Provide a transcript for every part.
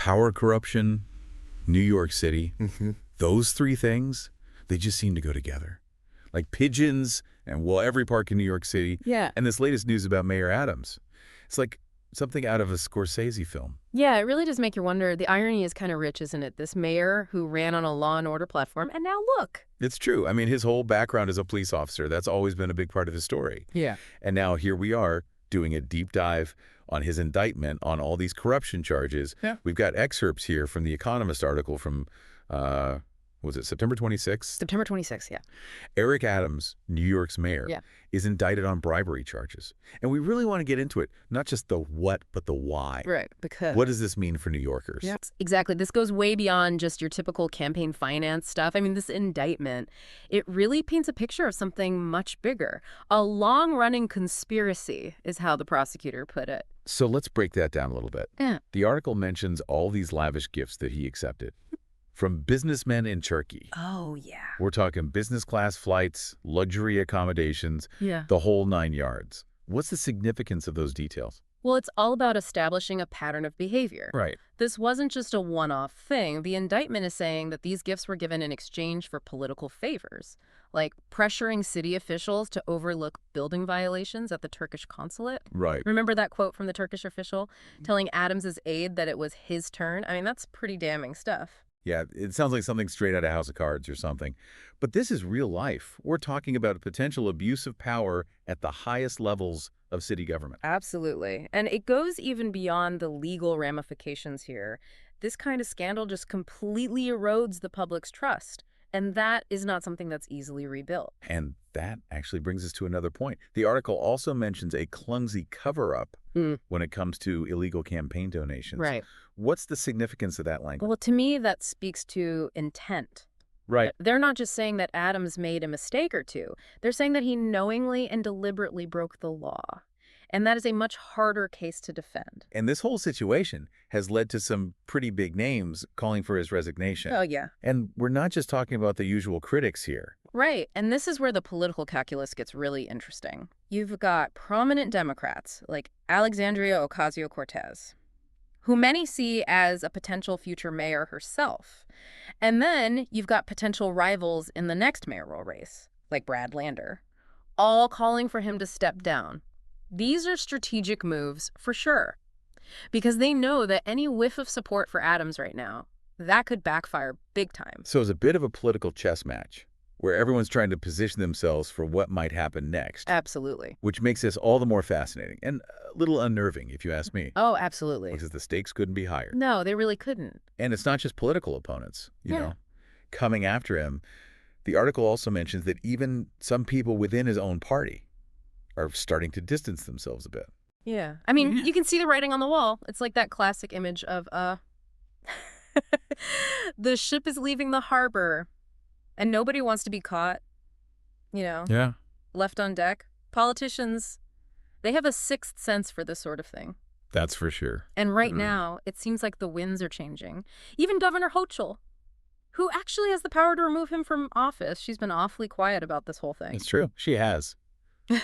power corruption, New York City, Mm-hmm. those three things, they just seem to go together. Like pigeons and, well, every park in New York City. Yeah. And this latest news about Mayor Adams. It's like something out of a Scorsese film. Yeah, it really does make you wonder. The irony is kind of rich, isn't it? This mayor who ran on a law and order platform, and now look. It's true. I mean, his whole background as a police officer, that's always been a big part of his story. Yeah. And now here we are doing a deep dive on his indictment on all these corruption charges. Yeah. We've got excerpts here from the Economist article from, was it September 26th? September 26th, yeah. Eric Adams, New York's mayor, Yeah. is indicted on bribery charges. And we really want to get into it, not just the what, but the why. Right, because... What does this mean for New Yorkers? Yeah, exactly. This goes way beyond just your typical campaign finance stuff. I mean, this indictment, it really paints a picture of something much bigger. A long-running conspiracy is how the prosecutor put it. So let's break that down a little bit. Yeah. The article mentions all these lavish gifts that he accepted. From businessmen in Turkey. Oh, yeah. We're talking business class flights, luxury accommodations, Yeah. the whole 9 yards. What's the significance of those details? Well, it's all about establishing a pattern of behavior. Right. This wasn't just a one-off thing. The indictment is saying that these gifts were given in exchange for political favors, like pressuring city officials to overlook building violations at the Turkish consulate. Right. Remember that quote from the Turkish official telling Adams's aide that it was his turn? I mean, that's pretty damning stuff. Yeah, it sounds like something straight out of House of Cards or something. But this is real life. We're talking about a potential abuse of power at the highest levels of city government. Absolutely. And it goes even beyond the legal ramifications here. This kind of scandal just completely erodes the public's trust. And that is not something that's easily rebuilt. And that actually brings us to another point. The article also mentions a clumsy cover-up when it comes to illegal campaign donations. Right. What's the significance of that language? Well, to me, that speaks to intent. Right. They're not just saying that Adams made a mistake or two. They're saying that he knowingly and deliberately broke the law. And that is a much harder case to defend. And this whole situation has led to some pretty big names calling for his resignation. Oh, yeah. And we're not just talking about the usual critics here. Right. And this is where the political calculus gets really interesting. You've got prominent Democrats like Alexandria Ocasio-Cortez, who many see as a potential future mayor herself. And then you've got potential rivals in the next mayoral race, like Brad Lander, all calling for him to step down. These are strategic moves for sure, because they know that any whiff of support for Adams right now, that could backfire big time. So it's a bit of a political chess match where everyone's trying to position themselves for what might happen next. Absolutely. Which makes this all the more fascinating and a little unnerving, if you ask me. Oh, absolutely. Because the stakes couldn't be higher. No, they really couldn't. And it's not just political opponents, you Yeah. know, coming after him. The article also mentions that even some people within his own party are starting to distance themselves a bit. Yeah. I mean, you can see the writing on the wall. It's like that classic image of, the ship is leaving the harbor and nobody wants to be caught, you know, Yeah. left on deck. Politicians, they have a sixth sense for this sort of thing. That's for sure. And right now, it seems like the winds are changing. Even Governor Hochul, who actually has the power to remove him from office, she's been awfully quiet about this whole thing. It's true. She has.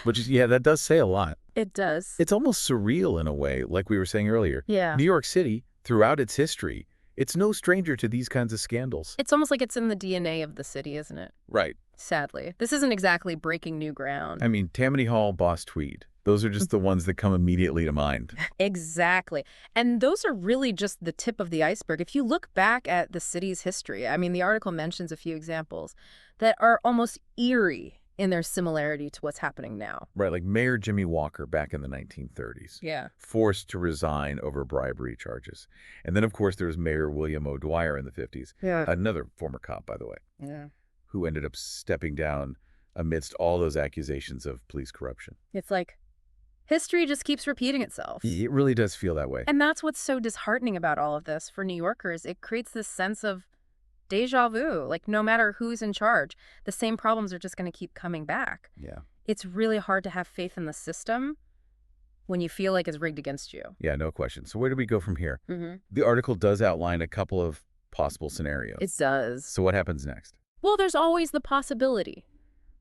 Which is, yeah, that does say a lot. It does. It's almost surreal in a way, like we were saying earlier. Yeah. New York City, throughout its history, it's no stranger to these kinds of scandals. It's almost like it's in the DNA of the city, isn't it? Right. Sadly. This isn't exactly breaking new ground. I mean, Tammany Hall, Boss Tweed. Those are just the ones that come immediately to mind. Exactly. And those are really just the tip of the iceberg. If you look back at the city's history, I mean, the article mentions a few examples that are almost eerie in their similarity to what's happening now. Right, like Mayor Jimmy Walker back in the 1930s. Yeah. Forced to resign over bribery charges. And then, of course, there's Mayor William O'Dwyer in the 50s. Yeah. Another former cop, by the way. Yeah. Who ended up stepping down amidst all those accusations of police corruption. It's like history just keeps repeating itself. It really does feel that way. And that's what's so disheartening about all of this for New Yorkers. It creates this sense of deja vu. Like, no matter who's in charge, the same problems are just going to keep coming back. Yeah. It's really hard to have faith in the system when you feel like it's rigged against you. Yeah, no question. So where do we go from here? Mm-hmm. The article does outline a couple of possible scenarios. It does. So what happens next? Well, there's always the possibility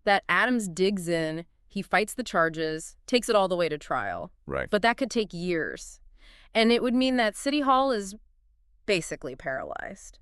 that Adams digs in, he fights the charges, takes it all the way to trial. Right. But that could take years. And it would mean that City Hall is basically paralyzed,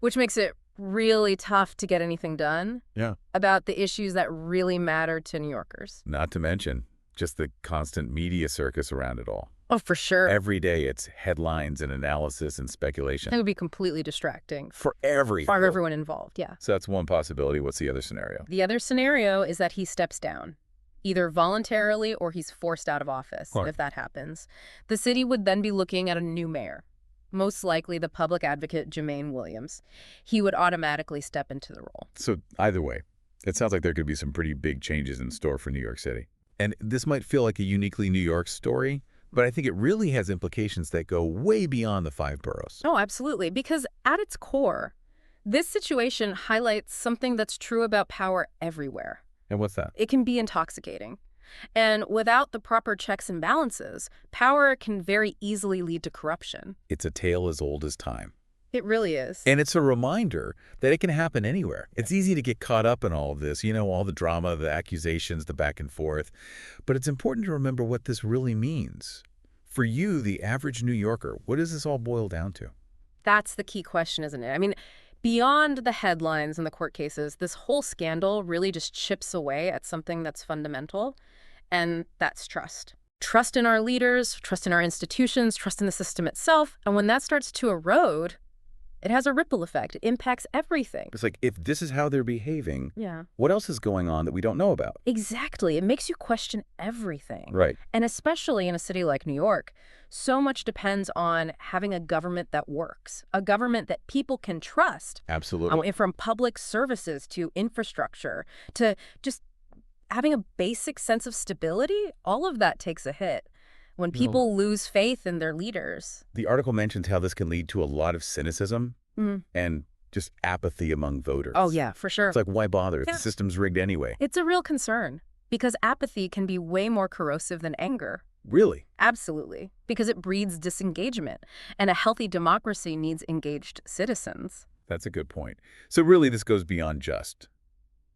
which makes it really tough to get anything done Yeah. about the issues that really matter to New Yorkers. Not to mention just the constant media circus around it all. Oh, for sure. Every day it's headlines and analysis and speculation. It would be completely distracting For everything. for everyone involved, yeah. So that's one possibility. What's the other scenario? The other scenario is that he steps down, either voluntarily or he's forced out of office. Right. If that happens, the city would then be looking at a new mayor, most likely the public advocate Jermaine Williams. He would automatically step into the role. So either way, it sounds like there could be some pretty big changes in store for New York City. And this might feel like a uniquely New York story, but I think it really has implications that go way beyond the 5 boroughs. Oh, absolutely. Because at its core, this situation highlights something that's true about power everywhere. And what's that? It can be intoxicating. And without the proper checks and balances, power can very easily lead to corruption. It's a tale as old as time. It really is. And it's a reminder that it can happen anywhere. It's easy to get caught up in all of this, all the drama, the accusations, the back and forth. But it's important to remember what this really means. For you, the average New Yorker, what does this all boil down to? That's the key question, isn't it? I mean, beyond the headlines and the court cases, this whole scandal really just chips away at something that's fundamental, and that's trust. Trust in our leaders, trust in our institutions, trust in the system itself. And when that starts to erode, it has a ripple effect. It impacts everything. It's like, if this is how they're behaving, Yeah. what else is going on that we don't know about? Exactly. It makes you question everything. Right. And especially in a city like New York, so much depends on having a government that works, a government that people can trust. Absolutely. From public services to infrastructure to just having a basic sense of stability, all of that takes a hit when people lose faith in their leaders. The article mentions how this can lead to a lot of cynicism and just apathy among voters. Oh, yeah, for sure. It's like, why bother if Yeah. the system's rigged anyway? It's a real concern because apathy can be way more corrosive than anger. Really? Absolutely, because it breeds disengagement, and a healthy democracy needs engaged citizens. That's a good point. So really, this goes beyond just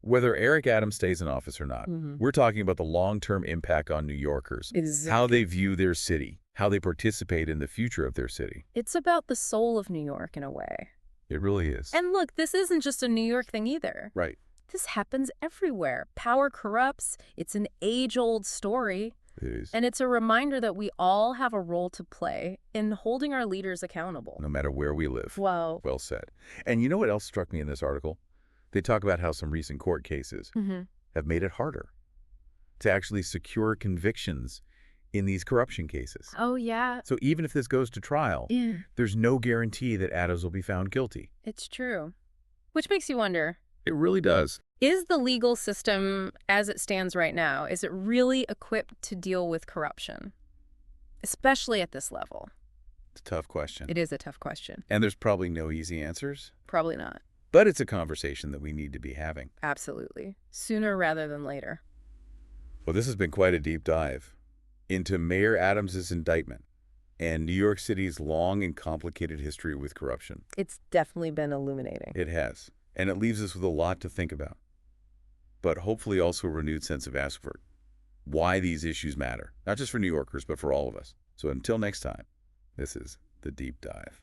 whether Eric Adams stays in office or not. We're talking about the long-term impact on New Yorkers, how they view their city, how they participate in the future of their city. It's about the soul of New York in a way. It really is. And look, this isn't just a New York thing either. Right. This happens everywhere. Power corrupts. It's an age-old story. It is. And it's a reminder that we all have a role to play in holding our leaders accountable. No matter where we live. Wow. Well said. And you know what else struck me in this article? They talk about how some recent court cases have made it harder to actually secure convictions in these corruption cases. Oh, yeah. So even if this goes to trial, there's no guarantee that Adams will be found guilty. It's true. Which makes you wonder, It really does. is the legal system as it stands right now, is it really equipped to deal with corruption? Especially at this level. It's a tough question. It is a tough question. And there's probably no easy answers. Probably not. But it's a conversation that we need to be having. Absolutely. Sooner rather than later. Well, this has been quite a deep dive into Mayor Adams's indictment and New York City's long and complicated history with corruption. It's definitely been illuminating. It has. And it leaves us with a lot to think about. But hopefully also a renewed sense of ask for why these issues matter. Not just for New Yorkers, but for all of us. So until next time, this is The Deep Dive.